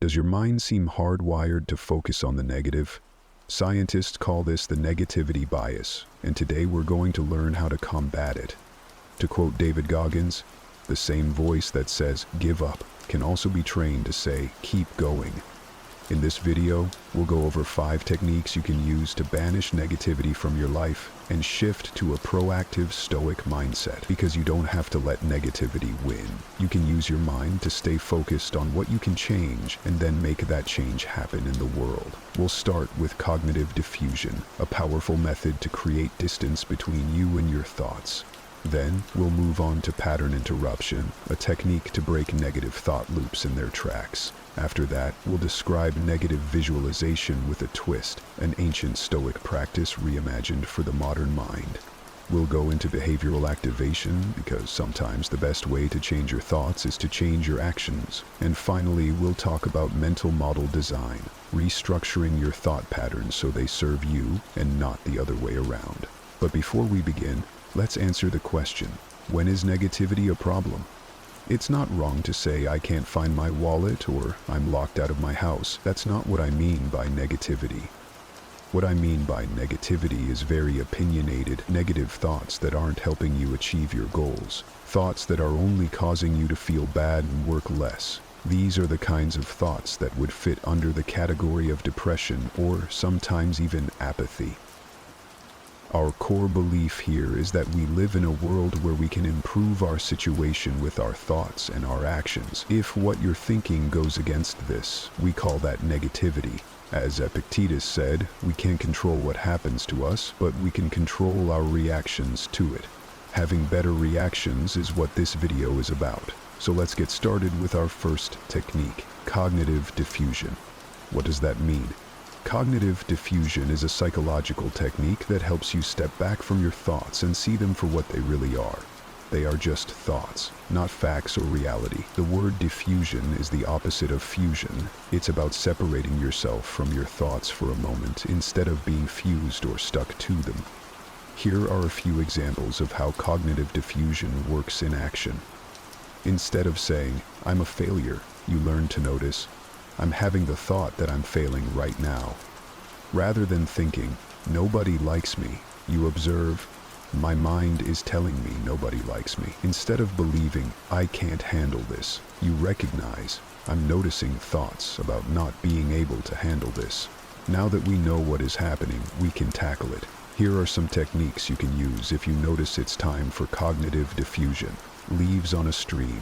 Does your mind seem hardwired to focus on the negative? Scientists call this the negativity bias, and today we're going to learn how to combat it. To quote David Goggins, the same voice that says, "give up," can also be trained to say, "keep going." In this video, we'll go over 5 techniques you can use to banish negativity from your life and shift to a proactive Stoic mindset, because you don't have to let negativity win. You can use your mind to stay focused on what you can change and then make that change happen in the world. We'll start with cognitive diffusion, a powerful method to create distance between you and your thoughts. Then, we'll move on to pattern interruption, a technique to break negative thought loops in their tracks. After that, we'll describe negative visualization with a twist, an ancient Stoic practice reimagined for the modern mind. We'll go into behavioral activation, because sometimes the best way to change your thoughts is to change your actions. And finally, we'll talk about mental model design, restructuring your thought patterns so they serve you and not the other way around. But before we begin, let's answer the question, when is negativity a problem? It's not wrong to say I can't find my wallet or I'm locked out of my house. That's not what I mean by negativity. What I mean by negativity is very opinionated, negative thoughts that aren't helping you achieve your goals. Thoughts that are only causing you to feel bad and work less. These are the kinds of thoughts that would fit under the category of depression or sometimes even apathy. Our core belief here is that we live in a world where we can improve our situation with our thoughts and our actions. If what you're thinking goes against this, we call that negativity. As Epictetus said, we can't control what happens to us, but we can control our reactions to it. Having better reactions is what this video is about. So let's get started with our first technique, cognitive diffusion. What does that mean? Cognitive diffusion is a psychological technique that helps you step back from your thoughts and see them for what they really are. They are just thoughts, not facts or reality. The word diffusion is the opposite of fusion. It's about separating yourself from your thoughts for a moment instead of being fused or stuck to them. Here are a few examples of how cognitive diffusion works in action. Instead of saying, "I'm a failure," you learn to notice, "I'm having the thought that I'm failing right now." Rather than thinking, "Nobody likes me," you observe, "My mind is telling me nobody likes me." Instead of believing, "I can't handle this," you recognize, "I'm noticing thoughts about not being able to handle this." Now that we know what is happening, we can tackle it. Here are some techniques you can use if you notice it's time for cognitive diffusion. Leaves on a stream.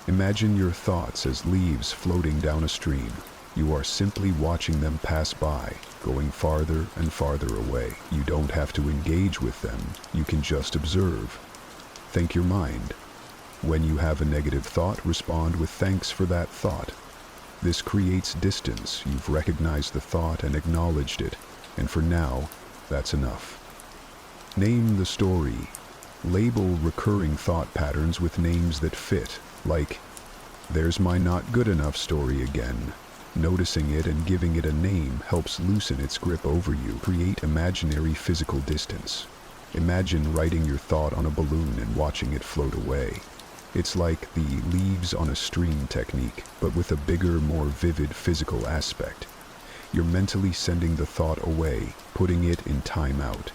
Imagine your thoughts as leaves floating down a stream. You are simply watching them pass by, going farther and farther away. You don't have to engage with them, you can just observe. Thank your mind. When you have a negative thought, respond with thanks for that thought. This creates distance. You've recognized the thought and acknowledged it, and for now, that's enough. Name the story. Label recurring thought patterns with names that fit, like, "There's my not good enough story again." Noticing it and giving it a name helps loosen its grip over you. Create imaginary physical distance. Imagine writing your thought on a balloon and watching it float away. It's like the leaves on a stream technique, but with a bigger, more vivid physical aspect. You're mentally sending the thought away, putting it in timeout.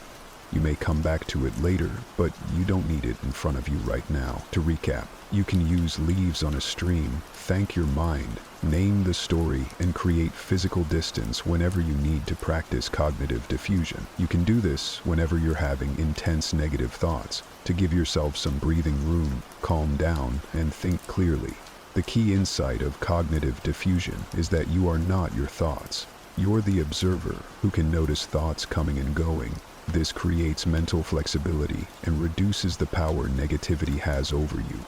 You may come back to it later, but you don't need it in front of you right now. To recap, you can use leaves on a stream, thank your mind, name the story, and create physical distance whenever you need to practice cognitive diffusion. You can do this whenever you're having intense negative thoughts, to give yourself some breathing room, calm down, and think clearly. The key insight of cognitive diffusion is that you are not your thoughts. You're the observer who can notice thoughts coming and going. This creates mental flexibility and reduces the power negativity has over you.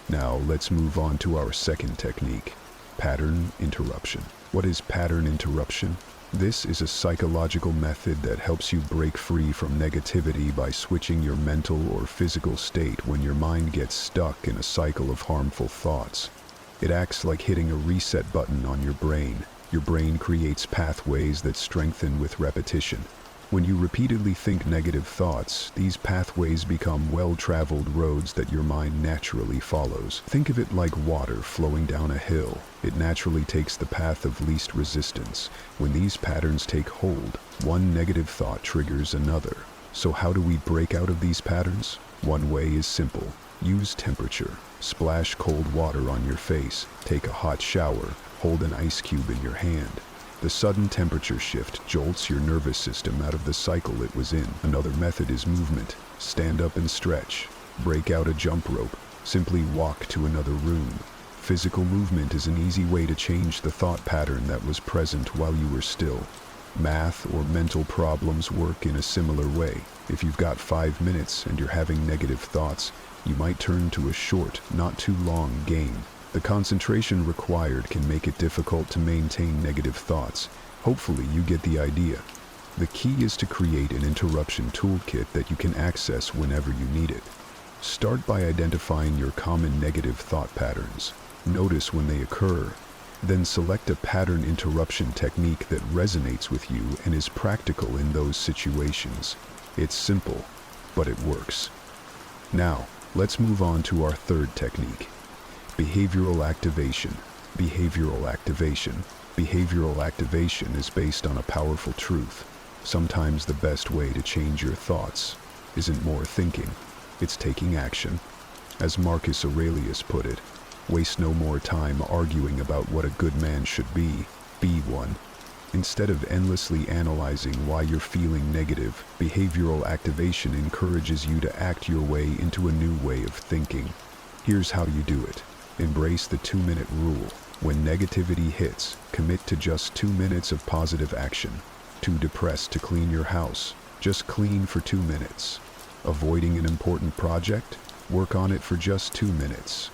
Now let's move on to our second technique, pattern interruption. What is pattern interruption? This is a psychological method that helps you break free from negativity by switching your mental or physical state when your mind gets stuck in a cycle of harmful thoughts. It acts like hitting a reset button on your brain. Your brain creates pathways that strengthen with repetition. When you repeatedly think negative thoughts, these pathways become well-traveled roads that your mind naturally follows. Think of it like water flowing down a hill. It naturally takes the path of least resistance. When these patterns take hold, one negative thought triggers another. So how do we break out of these patterns? One way is simple. Use temperature. Splash cold water on your face. Take a hot shower. Hold an ice cube in your hand. The sudden temperature shift jolts your nervous system out of the cycle it was in. Another method is movement. Stand up and stretch. Break out a jump rope. Simply walk to another room. Physical movement is an easy way to change the thought pattern that was present while you were still. Math or mental problems work in a similar way. If you've got 5 minutes and you're having negative thoughts, you might turn to a short, not too long game. The concentration required can make it difficult to maintain negative thoughts. Hopefully you get the idea. The key is to create an interruption toolkit that you can access whenever you need it. Start by identifying your common negative thought patterns. Notice when they occur. Then select a pattern interruption technique that resonates with you and is practical in those situations. It's simple, but it works. Now, let's move on to our third technique. Behavioral activation. Behavioral activation. Behavioral activation is based on a powerful truth. Sometimes the best way to change your thoughts isn't more thinking, it's taking action. As Marcus Aurelius put it, waste no more time arguing about what a good man should be one. Instead of endlessly analyzing why you're feeling negative, behavioral activation encourages you to act your way into a new way of thinking. Here's how you do it. Embrace the 2-minute rule. When negativity hits, commit to just 2 minutes of positive action. Too depressed to clean your house? Just clean for 2 minutes. Avoiding an important project? Work on it for just 2 minutes.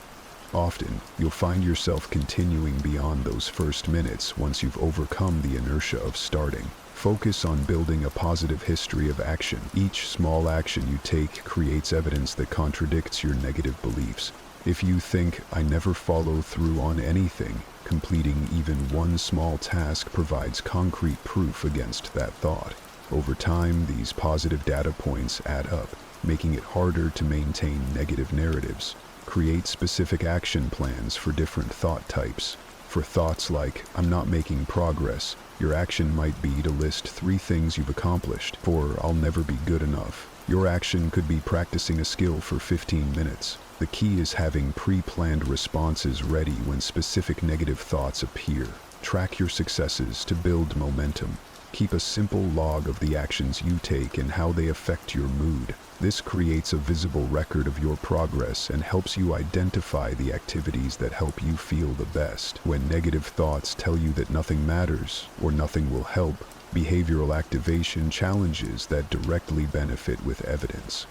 Often, you'll find yourself continuing beyond those first minutes once you've overcome the inertia of starting. Focus on building a positive history of action. Each small action you take creates evidence that contradicts your negative beliefs. If you think, I never follow through on anything, completing even one small task provides concrete proof against that thought. Over time, these positive data points add up, making it harder to maintain negative narratives. Create specific action plans for different thought types. For thoughts like, I'm not making progress, your action might be to list 3 things you've accomplished. For I'll never be good enough, your action could be practicing a skill for 15 minutes. The key is having pre-planned responses ready when specific negative thoughts appear. Track your successes to build momentum. Keep a simple log of the actions you take and how they affect your mood. This creates a visible record of your progress and helps you identify the activities that help you feel the best. When negative thoughts tell you that nothing matters or nothing will help, behavioral activation challenges that directly benefit with evidence.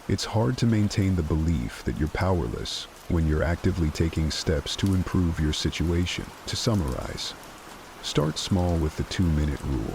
It's hard to maintain the belief that you're powerless when you're actively taking steps to improve your situation. To summarize, start small with the 2-minute rule.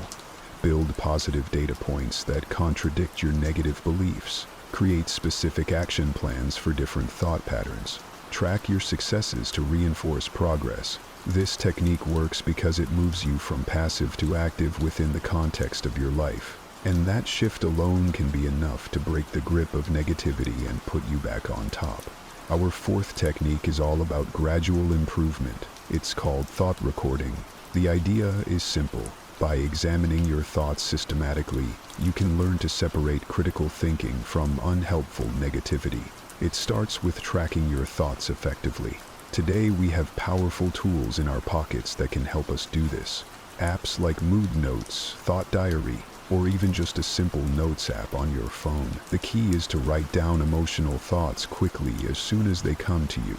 Build positive data points that contradict your negative beliefs. Create specific action plans for different thought patterns. Track your successes to reinforce progress. This technique works because it moves you from passive to active within the context of your life. And that shift alone can be enough to break the grip of negativity and put you back on top. Our fourth technique is all about gradual improvement. It's called thought recording. The idea is simple. By examining your thoughts systematically, you can learn to separate critical thinking from unhelpful negativity. It starts with tracking your thoughts effectively. Today we have powerful tools in our pockets that can help us do this. Apps like Mood Notes, Thought Diary, or even just a simple notes app on your phone. The key is to write down emotional thoughts quickly as soon as they come to you.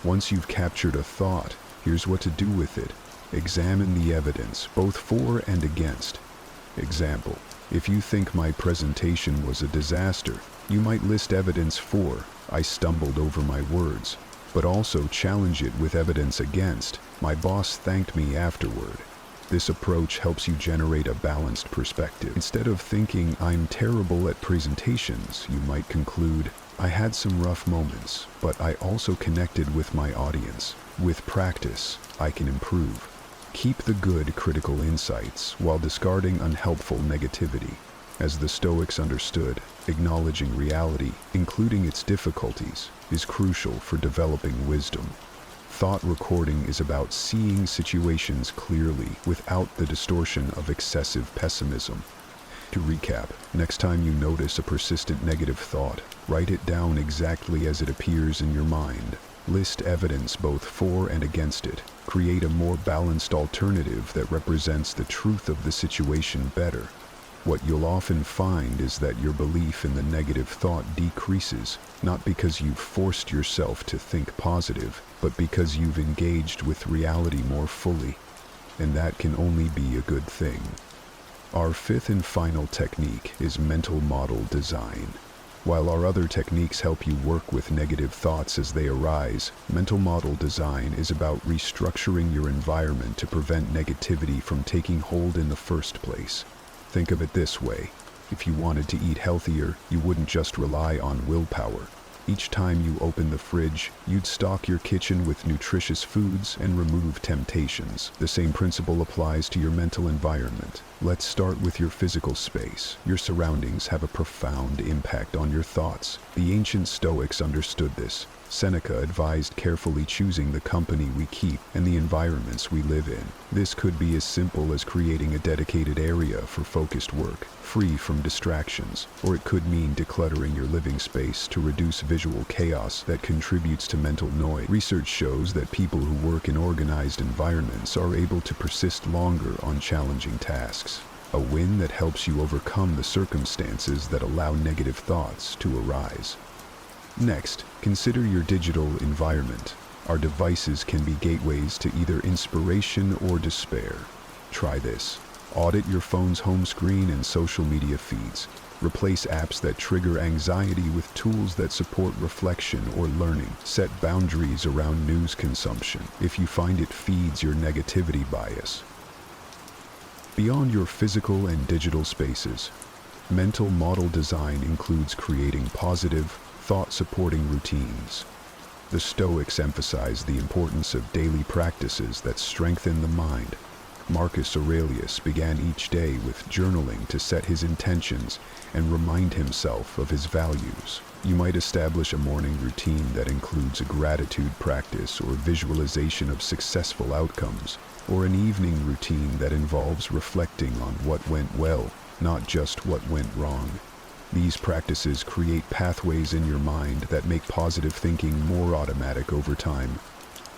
Once you've captured a thought, here's what to do with it. Examine the evidence, both for and against. Example, if you think my presentation was a disaster, you might list evidence for, I stumbled over my words, but also challenge it with evidence against, my boss thanked me afterward. This approach helps you generate a balanced perspective. Instead of thinking, I'm terrible at presentations, you might conclude, I had some rough moments, but I also connected with my audience. With practice, I can improve. Keep the good critical insights while discarding unhelpful negativity. As the Stoics understood, acknowledging reality, including its difficulties, is crucial for developing wisdom. Thought recording is about seeing situations clearly without the distortion of excessive pessimism. To recap, next time you notice a persistent negative thought, write it down exactly as it appears in your mind. List evidence both for and against it. Create a more balanced alternative that represents the truth of the situation better. What you'll often find is that your belief in the negative thought decreases, not because you've forced yourself to think positive, but because you've engaged with reality more fully. And that can only be a good thing. Our fifth and final technique is mental model design. While our other techniques help you work with negative thoughts as they arise, mental model design is about restructuring your environment to prevent negativity from taking hold in the first place. Think of it this way. If you wanted to eat healthier, you wouldn't just rely on willpower. Each time you open the fridge, you'd stock your kitchen with nutritious foods and remove temptations. The same principle applies to your mental environment. Let's start with your physical space. Your surroundings have a profound impact on your thoughts. The ancient Stoics understood this. Seneca advised carefully choosing the company we keep and the environments we live in. This could be as simple as creating a dedicated area for focused work, free from distractions, or it could mean decluttering your living space to reduce visual chaos that contributes to mental noise. Research shows that people who work in organized environments are able to persist longer on challenging tasks. A win that helps you overcome the circumstances that allow negative thoughts to arise. Next, consider your digital environment. Our devices can be gateways to either inspiration or despair. Try this. Audit your phone's home screen and social media feeds. Replace apps that trigger anxiety with tools that support reflection or learning. Set boundaries around news consumption if you find it feeds your negativity bias. Beyond your physical and digital spaces, mental model design includes creating positive, thought-supporting routines. The Stoics emphasize the importance of daily practices that strengthen the mind. Marcus Aurelius began each day with journaling to set his intentions and remind himself of his values. You might establish a morning routine that includes a gratitude practice or visualization of successful outcomes, or an evening routine that involves reflecting on what went well, not just what went wrong. These practices create pathways in your mind that make positive thinking more automatic over time.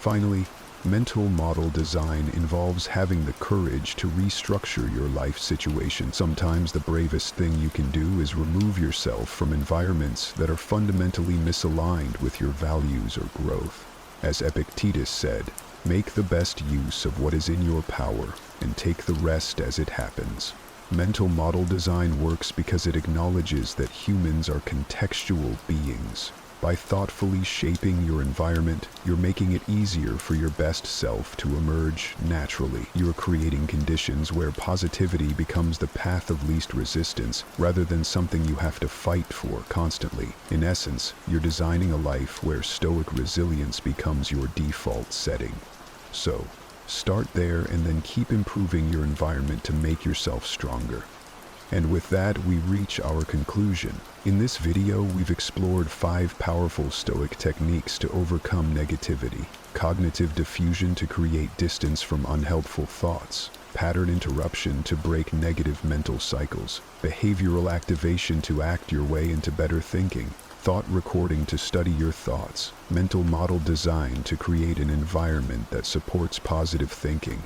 Finally, mental model design involves having the courage to restructure your life situation. Sometimes the bravest thing you can do is remove yourself from environments that are fundamentally misaligned with your values or growth. As Epictetus said, make the best use of what is in your power and take the rest as it happens. Mental model design works because it acknowledges that humans are contextual beings. By thoughtfully shaping your environment, you're making it easier for your best self to emerge naturally. You're creating conditions where positivity becomes the path of least resistance rather than something you have to fight for constantly. In essence, you're designing a life where stoic resilience becomes your default setting. So, start there and then keep improving your environment to make yourself stronger. And with that, we reach our conclusion. In this video, we've explored 5 powerful Stoic techniques to overcome negativity: cognitive diffusion to create distance from unhelpful thoughts, pattern interruption to break negative mental cycles, behavioral activation to act your way into better thinking, thought recording to study your thoughts, mental model design to create an environment that supports positive thinking.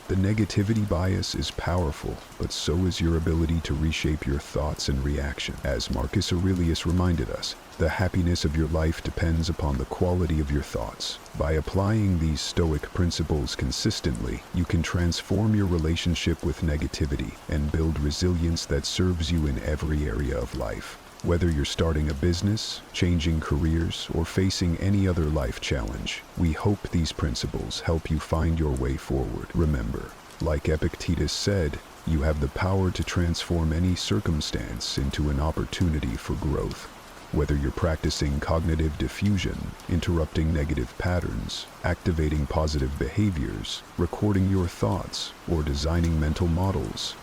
The negativity bias is powerful, but so is your ability to reshape your thoughts and reaction. As Marcus Aurelius reminded us, the happiness of your life depends upon the quality of your thoughts. By applying these Stoic principles consistently, you can transform your relationship with negativity and build resilience that serves you in every area of life. Whether you're starting a business, changing careers, or facing any other life challenge, we hope these principles help you find your way forward. Remember, like Epictetus said, you have the power to transform any circumstance into an opportunity for growth. Whether you're practicing cognitive diffusion, interrupting negative patterns, activating positive behaviors, recording your thoughts, or designing mental models,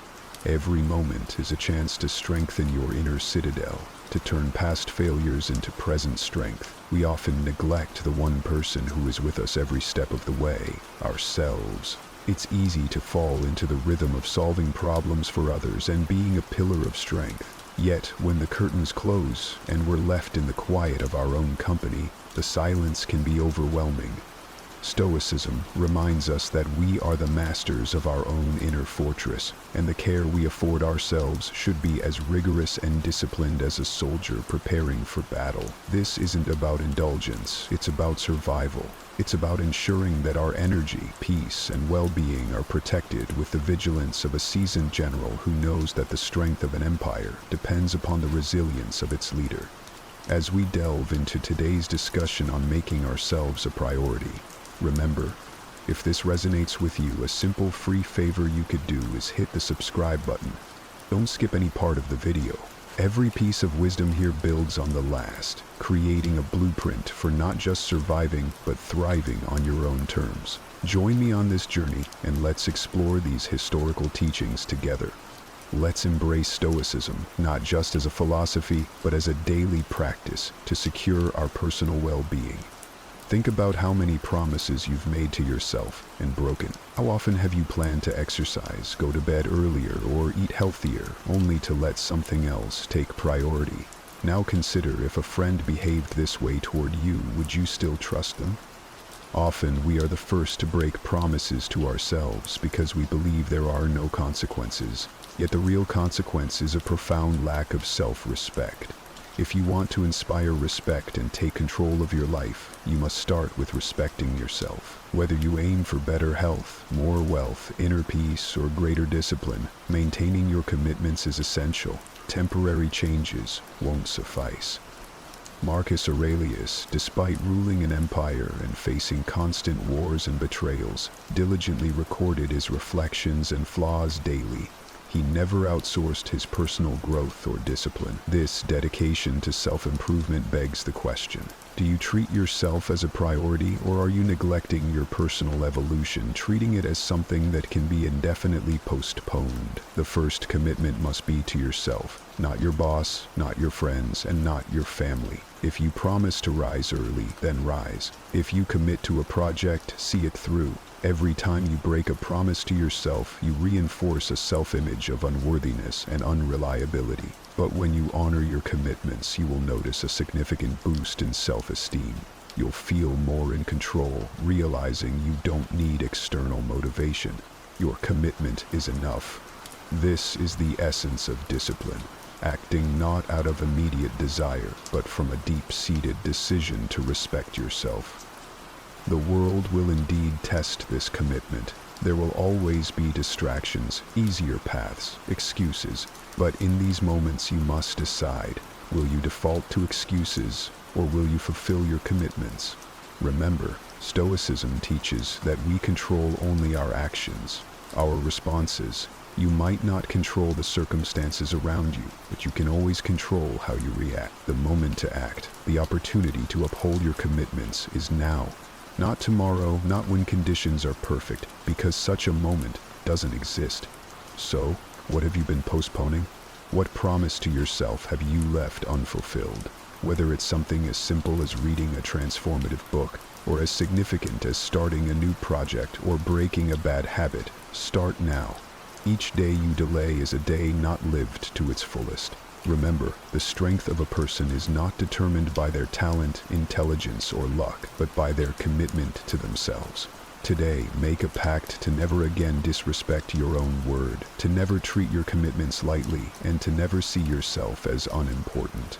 Every moment is a chance to strengthen your inner citadel, to turn past failures into present strength. We often neglect the one person who is with us every step of the way, ourselves. It's easy to fall into the rhythm of solving problems for others and being a pillar of strength. Yet, when the curtains close and we're left in the quiet of our own company, the silence can be overwhelming. Stoicism reminds us that we are the masters of our own inner fortress, and the care we afford ourselves should be as rigorous and disciplined as a soldier preparing for battle. This isn't about indulgence, it's about survival. It's about ensuring that our energy, peace, and well-being are protected with the vigilance of a seasoned general who knows that the strength of an empire depends upon the resilience of its leader. As we delve into today's discussion on making ourselves a priority, remember, if this resonates with you, a simple free favor you could do is hit the subscribe button. Don't skip any part of the video. Every piece of wisdom here builds on the last, creating a blueprint for not just surviving, but thriving on your own terms. Join me on this journey, and let's explore these historical teachings together. Let's embrace Stoicism, not just as a philosophy, but as a daily practice to secure our personal well-being. Think about how many promises you've made to yourself and broken. How often have you planned to exercise, go to bed earlier, or eat healthier, only to let something else take priority? Now consider, if a friend behaved this way toward you, would you still trust them? Often we are the first to break promises to ourselves because we believe there are no consequences. Yet the real consequence is a profound lack of self-respect. If you want to inspire respect and take control of your life, you must start with respecting yourself. Whether you aim for better health, more wealth, inner peace, or greater discipline, maintaining your commitments is essential. Temporary changes won't suffice. Marcus Aurelius, despite ruling an empire and facing constant wars and betrayals, diligently recorded his reflections and flaws daily. He never outsourced his personal growth or discipline. This dedication to self-improvement begs the question: do you treat yourself as a priority, or are you neglecting your personal evolution, treating it as something that can be indefinitely postponed? The first commitment must be to yourself, not your boss, not your friends, and not your family. If you promise to rise early, then rise. If you commit to a project, see it through. Every time you break a promise to yourself, you reinforce a self-image of unworthiness and unreliability. But when you honor your commitments, you will notice a significant boost in self-esteem. You'll feel more in control, realizing you don't need external motivation. Your commitment is enough. This is the essence of discipline, acting not out of immediate desire, but from a deep-seated decision to respect yourself. The world will indeed test this commitment. There will always be distractions, easier paths, excuses. But in these moments you must decide, will you default to excuses, or will you fulfill your commitments? Remember, Stoicism teaches that we control only our actions, our responses. You might not control the circumstances around you, but you can always control how you react. The moment to act, the opportunity to uphold your commitments is now. Not tomorrow, not when conditions are perfect, because such a moment doesn't exist. So, what have you been postponing? What promise to yourself have you left unfulfilled? Whether it's something as simple as reading a transformative book, or as significant as starting a new project or breaking a bad habit, start now. Each day you delay is a day not lived to its fullest. Remember, the strength of a person is not determined by their talent, intelligence, or luck, but by their commitment to themselves. Today, make a pact to never again disrespect your own word, to never treat your commitments lightly, and to never see yourself as unimportant.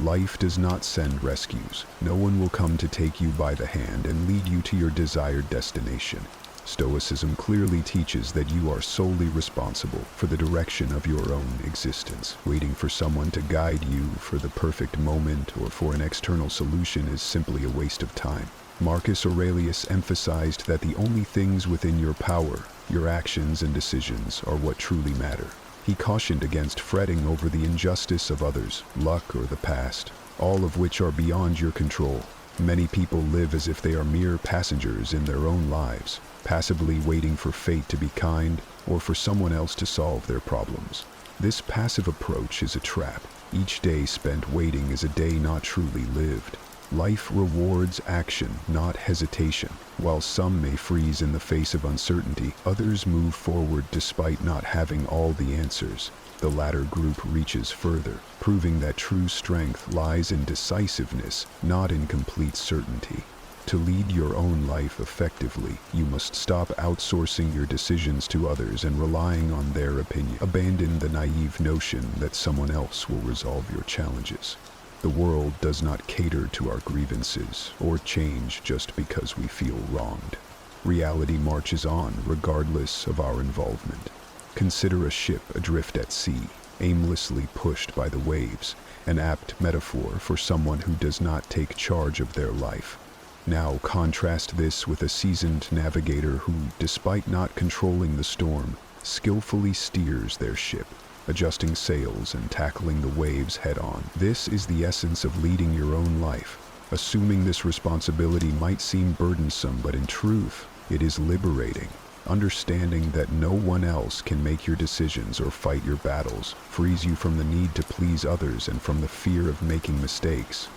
Life does not send rescues. No one will come to take you by the hand and lead you to your desired destination. Stoicism clearly teaches that you are solely responsible for the direction of your own existence. Waiting for someone to guide you for the perfect moment or for an external solution is simply a waste of time. Marcus Aurelius emphasized that the only things within your power, your actions and decisions, are what truly matter. He cautioned against fretting over the injustice of others, luck, or the past, all of which are beyond your control. Many people live as if they are mere passengers in their own lives, passively waiting for fate to be kind or for someone else to solve their problems. This passive approach is a trap. Each day spent waiting is a day not truly lived. Life rewards action, not hesitation. While some may freeze in the face of uncertainty, others move forward despite not having all the answers. The latter group reaches further, proving that true strength lies in decisiveness, not in complete certainty. To lead your own life effectively, you must stop outsourcing your decisions to others and relying on their opinion. Abandon the naive notion that someone else will resolve your challenges. The world does not cater to our grievances or change just because we feel wronged. Reality marches on regardless of our involvement. Consider a ship adrift at sea, aimlessly pushed by the waves, an apt metaphor for someone who does not take charge of their life. Now contrast this with a seasoned navigator who, despite not controlling the storm, skillfully steers their ship, adjusting sails and tackling the waves head-on. This is the essence of leading your own life. Assuming this responsibility might seem burdensome, but in truth, it is liberating. Understanding that no one else can make your decisions or fight your battles frees you from the need to please others and from the fear of making mistakes.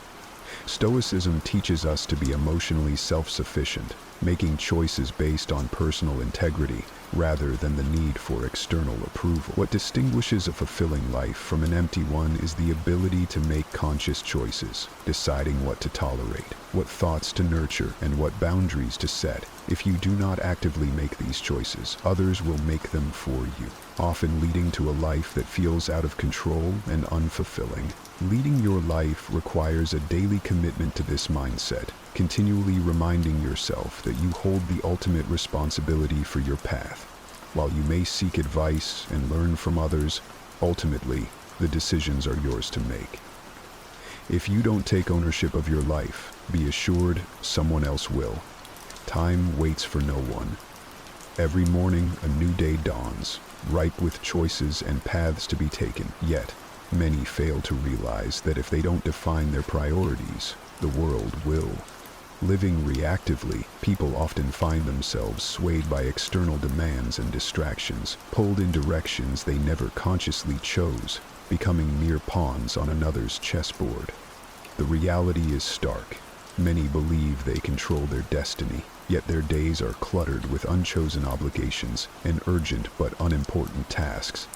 Stoicism teaches us to be emotionally self-sufficient, making choices based on personal integrity rather than the need for external approval. What distinguishes a fulfilling life from an empty one is the ability to make conscious choices, deciding what to tolerate, what thoughts to nurture, and what boundaries to set. If you do not actively make these choices, others will make them for you, often leading to a life that feels out of control and unfulfilling. Leading your life requires a daily commitment to this mindset, continually reminding yourself that you hold the ultimate responsibility for your path. While you may seek advice and learn from others, ultimately, the decisions are yours to make. If you don't take ownership of your life, be assured someone else will. Time waits for no one. Every morning, a new day dawns, ripe with choices and paths to be taken. Yet, many fail to realize that if they don't define their priorities, the world will. Living reactively, people often find themselves swayed by external demands and distractions, pulled in directions they never consciously chose, becoming mere pawns on another's chessboard. The reality is stark. Many believe they control their destiny, yet their days are cluttered with unchosen obligations and urgent but unimportant tasks.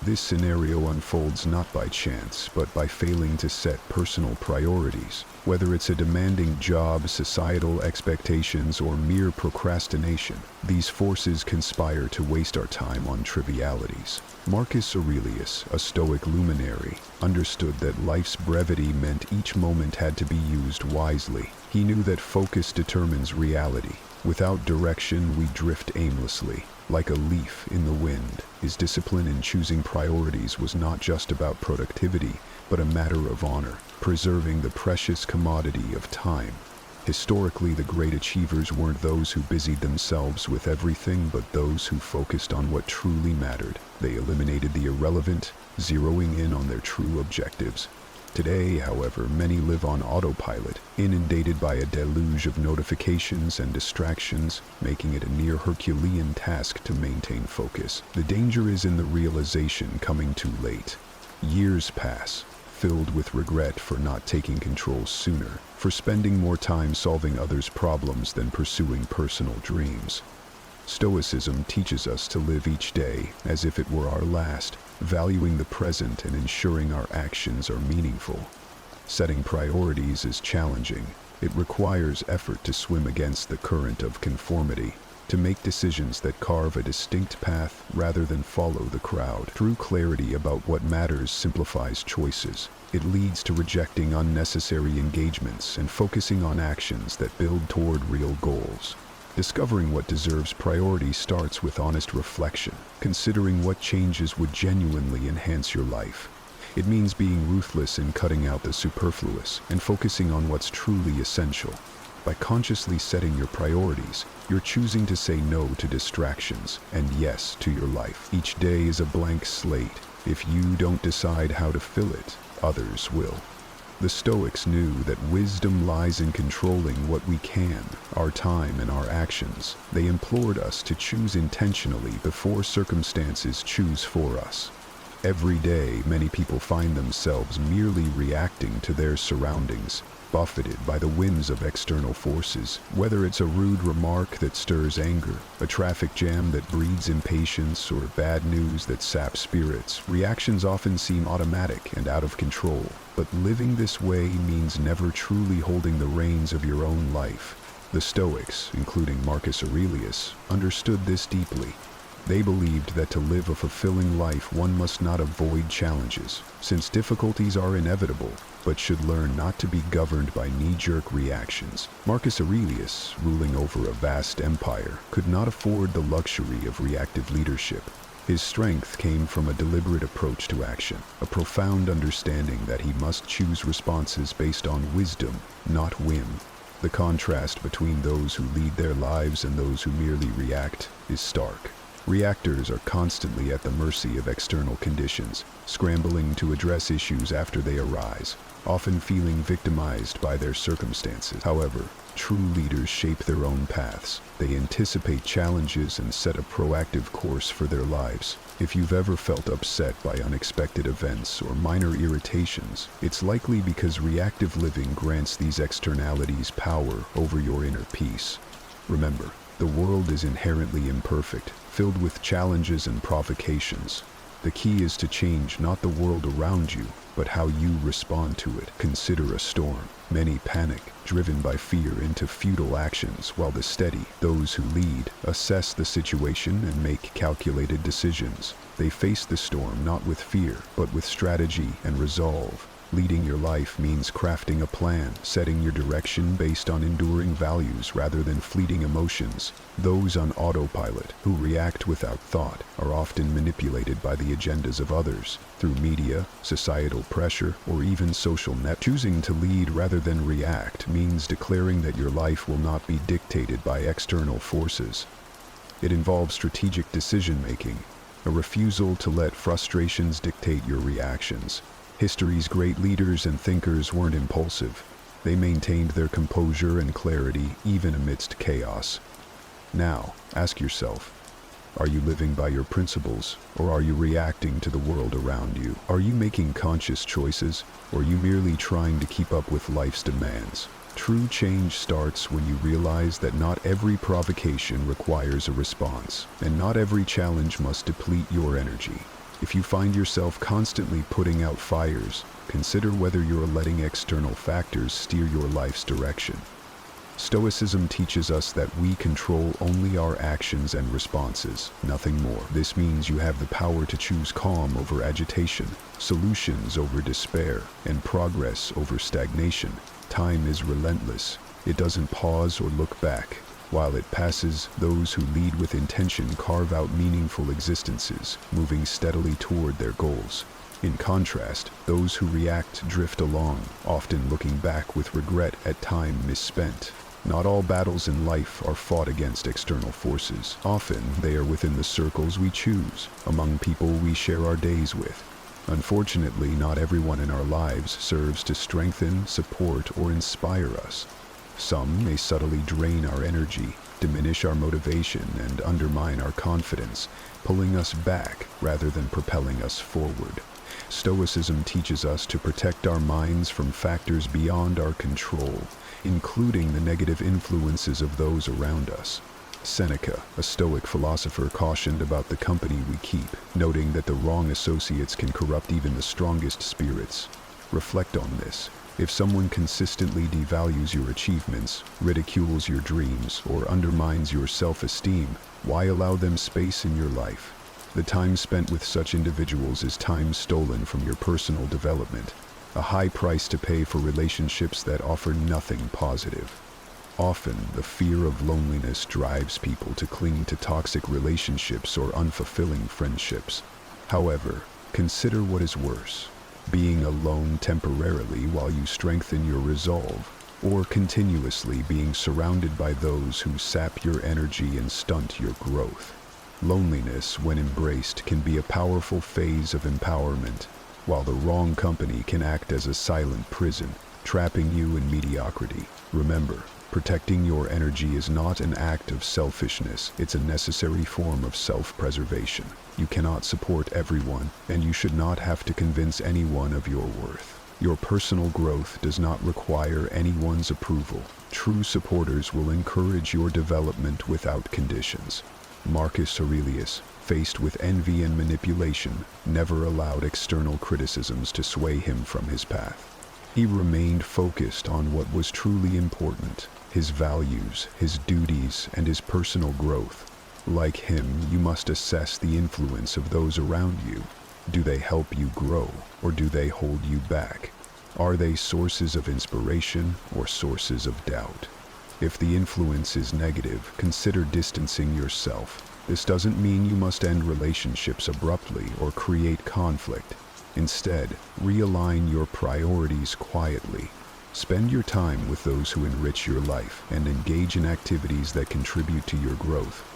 This scenario unfolds not by chance, but by failing to set personal priorities. Whether it's a demanding job, societal expectations, or mere procrastination, these forces conspire to waste our time on trivialities. Marcus Aurelius, a Stoic luminary, understood that life's brevity meant each moment had to be used wisely. He knew that focus determines reality. Without direction, we drift aimlessly, like a leaf in the wind. His discipline in choosing priorities was not just about productivity, but a matter of honor, preserving the precious commodity of time. Historically, the great achievers weren't those who busied themselves with everything, but those who focused on what truly mattered. They eliminated the irrelevant, zeroing in on their true objectives. Today, however, many live on autopilot, inundated by a deluge of notifications and distractions, making it a near Herculean task to maintain focus. The danger is in the realization coming too late. Years pass, filled with regret for not taking control sooner, for spending more time solving others' problems than pursuing personal dreams. Stoicism teaches us to live each day as if it were our last, valuing the present and ensuring our actions are meaningful. Setting priorities is challenging. It requires effort to swim against the current of conformity, to make decisions that carve a distinct path rather than follow the crowd. True clarity about what matters simplifies choices. It leads to rejecting unnecessary engagements and focusing on actions that build toward real goals. Discovering what deserves priority starts with honest reflection, considering what changes would genuinely enhance your life. It means being ruthless in cutting out the superfluous and focusing on what's truly essential. By consciously setting your priorities, you're choosing to say no to distractions and yes to your life. Each day is a blank slate. If you don't decide how to fill it, others will. The Stoics knew that wisdom lies in controlling what we can, our time and our actions. They implored us to choose intentionally before circumstances choose for us. Every day, many people find themselves merely reacting to their surroundings, buffeted by the winds of external forces. Whether it's a rude remark that stirs anger, a traffic jam that breeds impatience, or bad news that saps spirits, reactions often seem automatic and out of control. But living this way means never truly holding the reins of your own life. The Stoics, including Marcus Aurelius, understood this deeply. They believed that to live a fulfilling life, one must not avoid challenges, since difficulties are inevitable, but should learn not to be governed by knee-jerk reactions. Marcus Aurelius, ruling over a vast empire, could not afford the luxury of reactive leadership. His strength came from a deliberate approach to action, a profound understanding that he must choose responses based on wisdom, not whim. The contrast between those who lead their lives and those who merely react is stark. Reactors are constantly at the mercy of external conditions, scrambling to address issues after they arise, often feeling victimized by their circumstances. However, true leaders shape their own paths. They anticipate challenges and set a proactive course for their lives. If you've ever felt upset by unexpected events or minor irritations, it's likely because reactive living grants these externalities power over your inner peace. Remember, the world is inherently imperfect, filled with challenges and provocations. The key is to change not the world around you, but how you respond to it. Consider a storm. Many panic, driven by fear into futile actions, while the steady, those who lead, assess the situation and make calculated decisions. They face the storm not with fear, but with strategy and resolve. Leading your life means crafting a plan, setting your direction based on enduring values rather than fleeting emotions. Those on autopilot, who react without thought, are often manipulated by the agendas of others, through media, societal pressure, or even social net. Choosing to lead rather than react means declaring that your life will not be dictated by external forces. It involves strategic decision-making, a refusal to let frustrations dictate your reactions. History's great leaders and thinkers weren't impulsive. They maintained their composure and clarity even amidst chaos. Now, ask yourself, are you living by your principles, or are you reacting to the world around you? Are you making conscious choices, or are you merely trying to keep up with life's demands? True change starts when you realize that not every provocation requires a response, and not every challenge must deplete your energy. If you find yourself constantly putting out fires, consider whether you're letting external factors steer your life's direction. Stoicism teaches us that we control only our actions and responses, nothing more. This means you have the power to choose calm over agitation, solutions over despair, and progress over stagnation. Time is relentless. It doesn't pause or look back. While it passes, those who lead with intention carve out meaningful existences, moving steadily toward their goals. In contrast, those who react drift along, often looking back with regret at time misspent. Not all battles in life are fought against external forces. Often, they are within the circles we choose, among people we share our days with. Unfortunately, not everyone in our lives serves to strengthen, support, or inspire us. Some may subtly drain our energy, diminish our motivation, and undermine our confidence, pulling us back rather than propelling us forward. Stoicism teaches us to protect our minds from factors beyond our control, including the negative influences of those around us. Seneca, a Stoic philosopher, cautioned about the company we keep, noting that the wrong associates can corrupt even the strongest spirits. Reflect on this. If someone consistently devalues your achievements, ridicules your dreams, or undermines your self-esteem, why allow them space in your life? The time spent with such individuals is time stolen from your personal development, a high price to pay for relationships that offer nothing positive. Often, the fear of loneliness drives people to cling to toxic relationships or unfulfilling friendships. However, consider what is worse: being alone temporarily while you strengthen your resolve, or continuously being surrounded by those who sap your energy and stunt your growth. Loneliness, when embraced, can be a powerful phase of empowerment. while the wrong company can act as a silent prison, trapping you in mediocrity. Remember, protecting your energy is not an act of selfishness, it's a necessary form of self-preservation. You cannot support everyone, and you should not have to convince anyone of your worth. Your personal growth does not require anyone's approval. True supporters will encourage your development without conditions. Marcus Aurelius, faced with envy and manipulation, never allowed external criticisms to sway him from his path. He remained focused on what was truly important: his values, his duties, and his personal growth. Like him, you must assess the influence of those around you. Do they help you grow, or do they hold you back? Are they sources of inspiration or sources of doubt? If the influence is negative, consider distancing yourself. This doesn't mean you must end relationships abruptly or create conflict. Instead, realign your priorities quietly. Spend your time with those who enrich your life and engage in activities that contribute to your growth.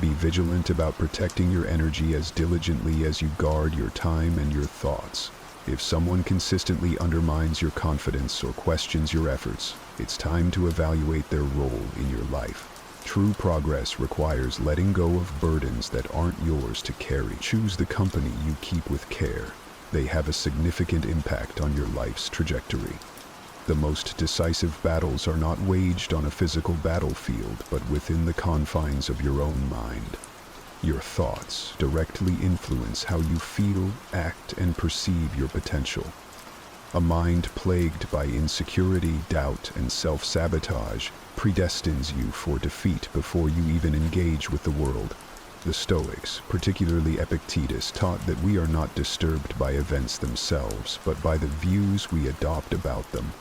Be vigilant about protecting your energy as diligently as you guard your time and your thoughts. If someone consistently undermines your confidence or questions your efforts, it's time to evaluate their role in your life. True progress requires letting go of burdens that aren't yours to carry. Choose the company you keep with care. They have a significant impact on your life's trajectory. The most decisive battles are not waged on a physical battlefield, but within the confines of your own mind. Your thoughts directly influence how you feel, act, and perceive your potential. A mind plagued by insecurity, doubt, and self-sabotage predestines you for defeat before you even engage with the world. The Stoics, particularly Epictetus, taught that we are not disturbed by events themselves, but by the views we adopt about them.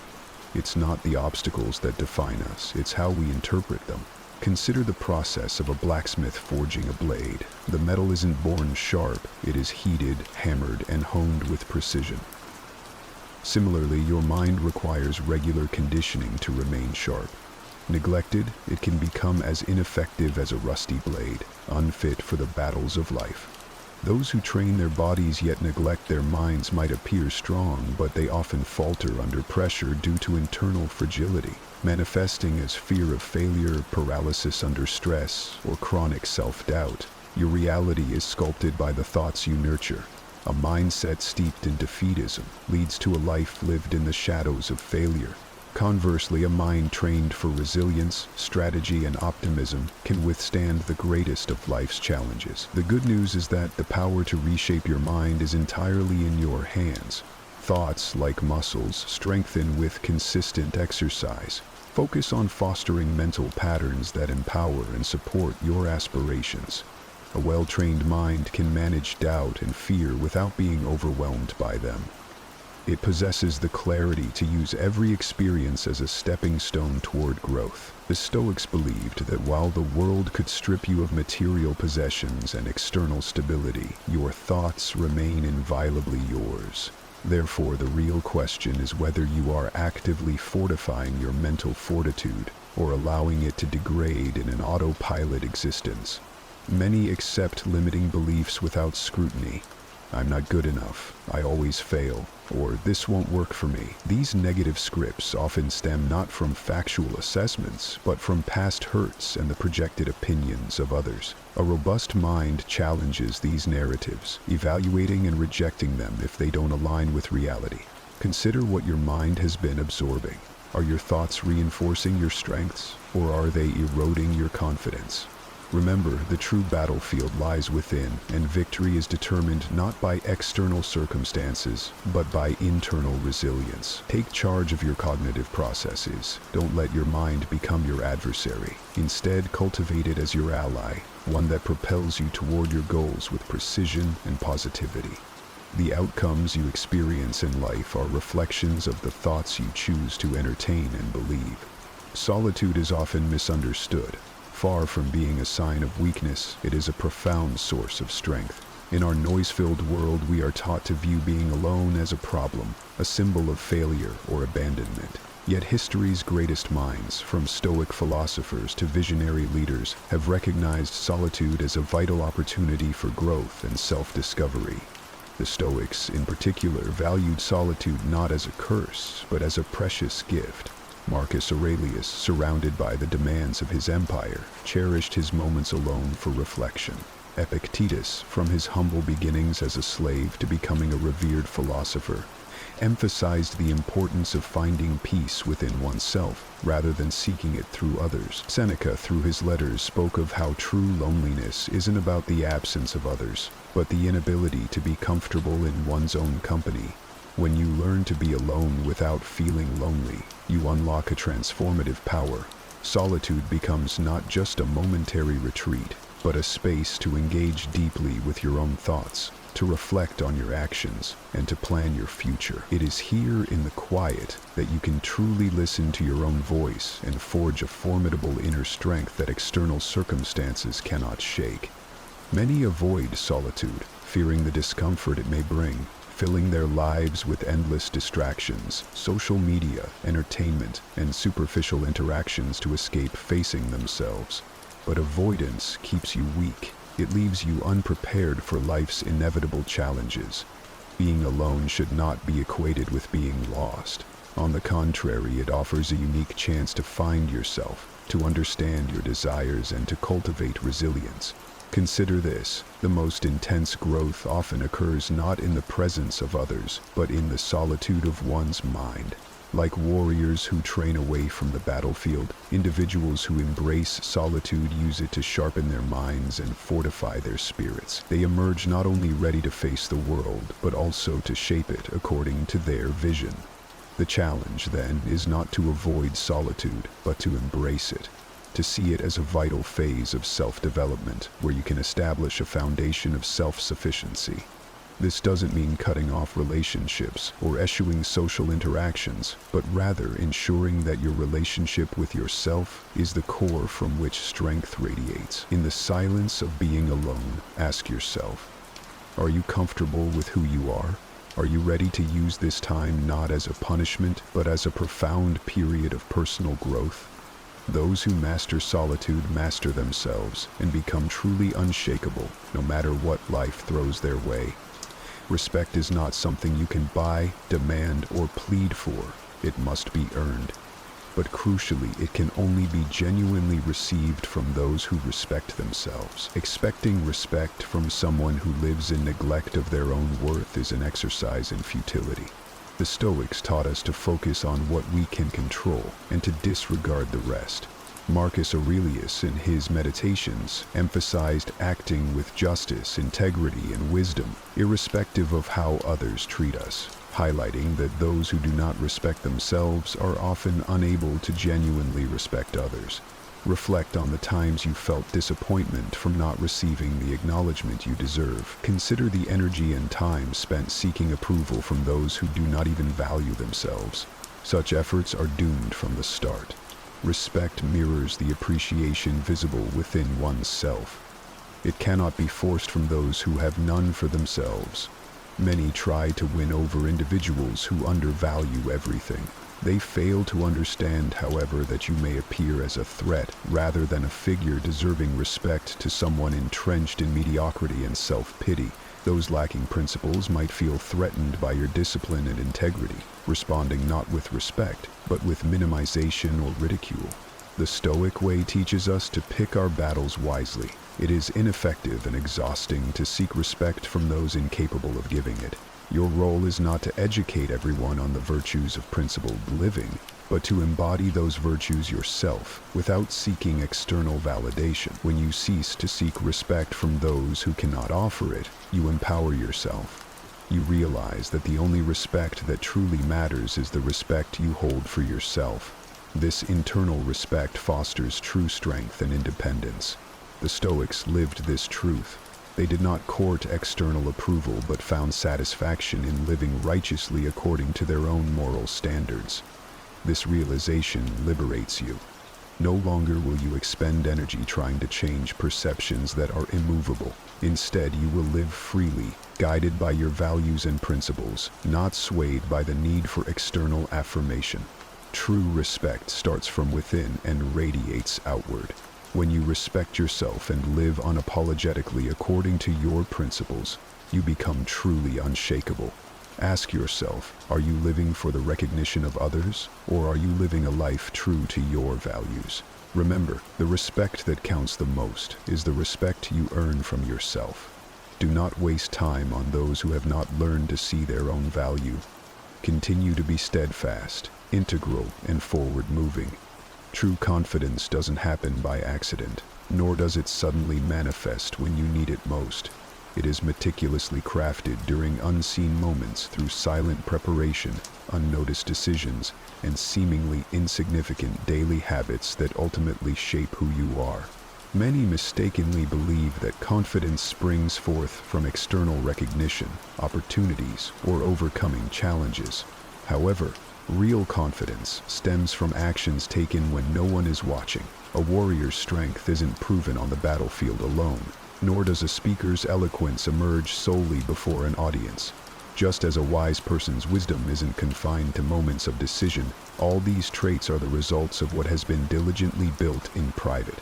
It's not the obstacles that define us, it's how we interpret them. Consider the process of a blacksmith forging a blade. The metal isn't born sharp, it is heated, hammered, and honed with precision. Similarly, your mind requires regular conditioning to remain sharp. Neglected, it can become as ineffective as a rusty blade, unfit for the battles of life. Those who train their bodies yet neglect their minds might appear strong, but they often falter under pressure due to internal fragility, manifesting as fear of failure, paralysis under stress, or chronic self-doubt. Your reality is sculpted by the thoughts you nurture. A mindset steeped in defeatism leads to a life lived in the shadows of failure. Conversely, a mind trained for resilience, strategy, and optimism can withstand the greatest of life's challenges. The good news is that the power to reshape your mind is entirely in your hands. Thoughts, like muscles, strengthen with consistent exercise. Focus on fostering mental patterns that empower and support your aspirations. A well-trained mind can manage doubt and fear without being overwhelmed by them. It possesses the clarity to use every experience as a stepping stone toward growth. The Stoics believed that while the world could strip you of material possessions and external stability, your thoughts remain inviolably yours. Therefore, the real question is whether you are actively fortifying your mental fortitude or allowing it to degrade in an autopilot existence. Many accept limiting beliefs without scrutiny. I'm not good enough, I always fail, or this won't work for me. These negative scripts often stem not from factual assessments, but from past hurts and the projected opinions of others. A robust mind challenges these narratives, evaluating and rejecting them if they don't align with reality. Consider what your mind has been absorbing. Are your thoughts reinforcing your strengths, or are they eroding your confidence? Remember, the true battlefield lies within, and victory is determined not by external circumstances, but by internal resilience. Take charge of your cognitive processes. Don't let your mind become your adversary. Instead, cultivate it as your ally, one that propels you toward your goals with precision and positivity. The outcomes you experience in life are reflections of the thoughts you choose to entertain and believe. Solitude is often misunderstood. Far from being a sign of weakness, it is a profound source of strength. In our noise-filled world, we are taught to view being alone as a problem, a symbol of failure or abandonment. Yet history's greatest minds, from Stoic philosophers to visionary leaders, have recognized solitude as a vital opportunity for growth and self-discovery. The Stoics, in particular, valued solitude not as a curse, but as a precious gift. Marcus Aurelius, surrounded by the demands of his empire, cherished his moments alone for reflection. Epictetus, from his humble beginnings as a slave to becoming a revered philosopher, emphasized the importance of finding peace within oneself rather than seeking it through others. Seneca, through his letters, spoke of how true loneliness isn't about the absence of others, but the inability to be comfortable in one's own company. When you learn to be alone without feeling lonely, you unlock a transformative power. Solitude becomes not just a momentary retreat, but a space to engage deeply with your own thoughts, to reflect on your actions, and to plan your future. It is here in the quiet that you can truly listen to your own voice and forge a formidable inner strength that external circumstances cannot shake. Many avoid solitude, fearing the discomfort it may bring, filling their lives with endless distractions, social media, entertainment, and superficial interactions to escape facing themselves. But avoidance keeps you weak. It leaves you unprepared for life's inevitable challenges. Being alone should not be equated with being lost. On the contrary, it offers a unique chance to find yourself, to understand your desires, and to cultivate resilience. Consider this: the most intense growth often occurs not in the presence of others, but in the solitude of one's mind. Like warriors who train away from the battlefield, individuals who embrace solitude use it to sharpen their minds and fortify their spirits. They emerge not only ready to face the world, but also to shape it according to their vision. The challenge, then, is not to avoid solitude, but to embrace it, to see it as a vital phase of self-development where you can establish a foundation of self-sufficiency. This doesn't mean cutting off relationships or eschewing social interactions, but rather ensuring that your relationship with yourself is the core from which strength radiates. In the silence of being alone, ask yourself, are you comfortable with who you are? Are you ready to use this time not as a punishment, but as a profound period of personal growth? Those who master solitude master themselves and become truly unshakable, no matter what life throws their way. Respect is not something you can buy, demand, or plead for. It must be earned. But crucially, it can only be genuinely received from those who respect themselves. Expecting respect from someone who lives in neglect of their own worth is an exercise in futility. The Stoics taught us to focus on what we can control and to disregard the rest. Marcus Aurelius, in his Meditations, emphasized acting with justice, integrity, and wisdom, irrespective of how others treat us, highlighting that those who do not respect themselves are often unable to genuinely respect others. Reflect on the times you felt disappointment from not receiving the acknowledgement you deserve. Consider the energy and time spent seeking approval from those who do not even value themselves. Such efforts are doomed from the start. Respect mirrors the appreciation visible within one's self. It cannot be forced from those who have none for themselves. Many try to win over individuals who undervalue everything. They fail to understand, however, that you may appear as a threat rather than a figure deserving respect to someone entrenched in mediocrity and self-pity. Those lacking principles might feel threatened by your discipline and integrity, responding not with respect, but with minimization or ridicule. The Stoic way teaches us to pick our battles wisely. It is ineffective and exhausting to seek respect from those incapable of giving it. Your role is not to educate everyone on the virtues of principled living, but to embody those virtues yourself without seeking external validation. When you cease to seek respect from those who cannot offer it, you empower yourself. You realize that the only respect that truly matters is the respect you hold for yourself. This internal respect fosters true strength and independence. The Stoics lived this truth. They did not court external approval but found satisfaction in living righteously according to their own moral standards. This realization liberates you. No longer will you expend energy trying to change perceptions that are immovable. Instead, you will live freely, guided by your values and principles, not swayed by the need for external affirmation. True respect starts from within and radiates outward. When you respect yourself and live unapologetically according to your principles, you become truly unshakable. Ask yourself, are you living for the recognition of others, or are you living a life true to your values? Remember, the respect that counts the most is the respect you earn from yourself. Do not waste time on those who have not learned to see their own value. Continue to be steadfast, integral, and forward-moving. True confidence doesn't happen by accident, nor does it suddenly manifest when you need it most. It is meticulously crafted during unseen moments through silent preparation, unnoticed decisions, and seemingly insignificant daily habits that ultimately shape who you are. Many mistakenly believe that confidence springs forth from external recognition, opportunities, or overcoming challenges. However, real confidence stems from actions taken when no one is watching. A warrior's strength isn't proven on the battlefield alone, nor does a speaker's eloquence emerge solely before an audience. Just as a wise person's wisdom isn't confined to moments of decision, all these traits are the results of what has been diligently built in private.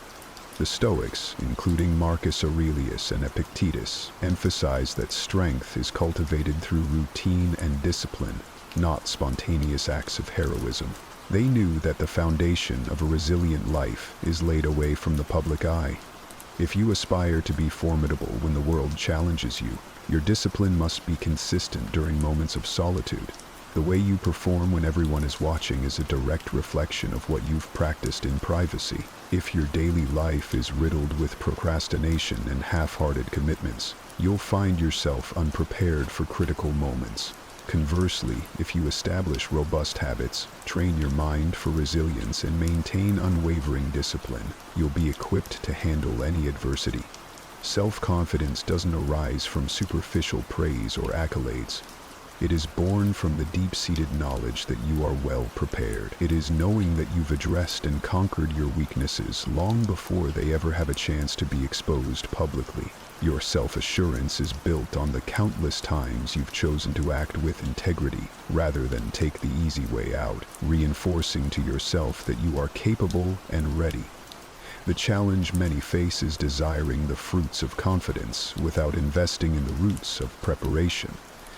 The Stoics, including Marcus Aurelius and Epictetus, emphasize that strength is cultivated through routine and discipline, not spontaneous acts of heroism. They knew that the foundation of a resilient life is laid away from the public eye. If you aspire to be formidable when the world challenges you, your discipline must be consistent during moments of solitude. The way you perform when everyone is watching is a direct reflection of what you've practiced in privacy. If your daily life is riddled with procrastination and half-hearted commitments, you'll find yourself unprepared for critical moments. Conversely, if you establish robust habits, train your mind for resilience, and maintain unwavering discipline, you'll be equipped to handle any adversity. Self-confidence doesn't arise from superficial praise or accolades. It is born from the deep-seated knowledge that you are well prepared. It is knowing that you've addressed and conquered your weaknesses long before they ever have a chance to be exposed publicly. Your self-assurance is built on the countless times you've chosen to act with integrity rather than take the easy way out, reinforcing to yourself that you are capable and ready. The challenge many face is desiring the fruits of confidence without investing in the roots of preparation.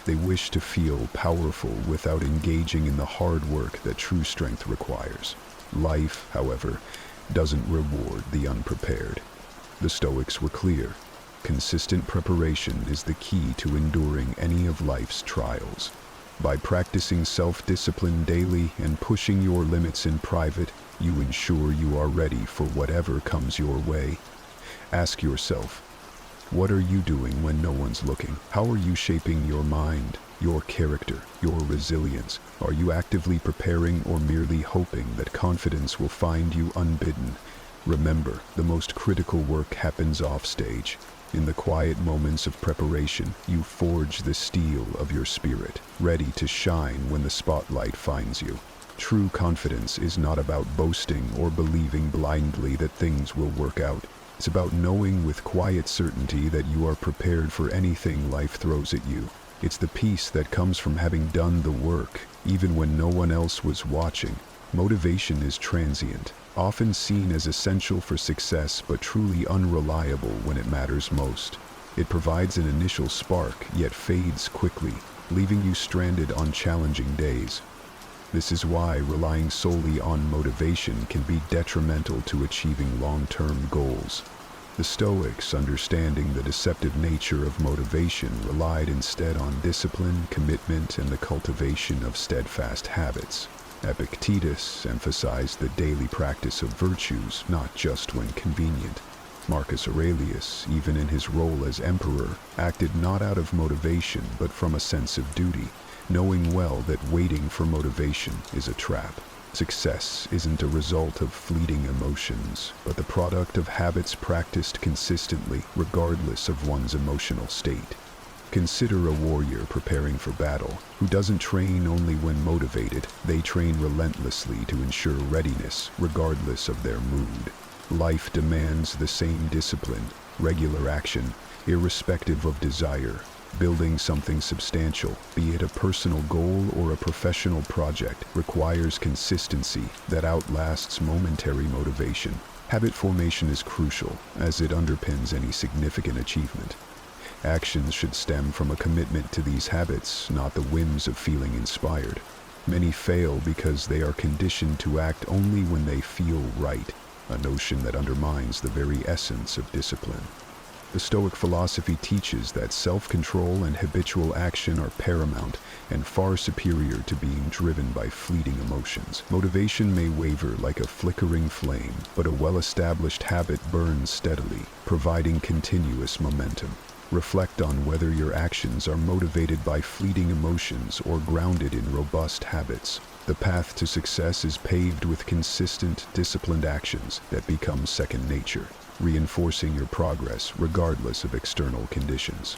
They wish to feel powerful without engaging in the hard work that true strength requires. Life, however, doesn't reward the unprepared. The Stoics were clear. Consistent preparation is the key to enduring any of life's trials. By practicing self-discipline daily and pushing your limits in private, you ensure you are ready for whatever comes your way. Ask yourself, what are you doing when no one's looking? How are you shaping your mind, your character, your resilience? Are you actively preparing or merely hoping that confidence will find you unbidden? Remember, the most critical work happens offstage. In the quiet moments of preparation, you forge the steel of your spirit, ready to shine when the spotlight finds you. True confidence is not about boasting or believing blindly that things will work out. It's about knowing with quiet certainty that you are prepared for anything life throws at you. It's the peace that comes from having done the work, even when no one else was watching. Motivation is transient, often seen as essential for success but truly unreliable when it matters most. It provides an initial spark, yet fades quickly, leaving you stranded on challenging days. This is why relying solely on motivation can be detrimental to achieving long-term goals. The Stoics, understanding the deceptive nature of motivation, relied instead on discipline, commitment, and the cultivation of steadfast habits. Epictetus emphasized the daily practice of virtues, not just when convenient. Marcus Aurelius, even in his role as emperor, acted not out of motivation but from a sense of duty, knowing well that waiting for motivation is a trap. Success isn't a result of fleeting emotions, but the product of habits practiced consistently, regardless of one's emotional state. Consider a warrior preparing for battle, who doesn't train only when motivated. They train relentlessly to ensure readiness, regardless of their mood. Life demands the same discipline, regular action, irrespective of desire. Building something substantial, be it a personal goal or a professional project, requires consistency that outlasts momentary motivation. Habit formation is crucial, as it underpins any significant achievement. Actions should stem from a commitment to these habits, not the whims of feeling inspired. Many fail because they are conditioned to act only when they feel right, a notion that undermines the very essence of discipline. The Stoic philosophy teaches that self-control and habitual action are paramount and far superior to being driven by fleeting emotions. Motivation may waver like a flickering flame, but a well-established habit burns steadily, providing continuous momentum. Reflect on whether your actions are motivated by fleeting emotions or grounded in robust habits. The path to success is paved with consistent, disciplined actions that become second nature, reinforcing your progress regardless of external conditions.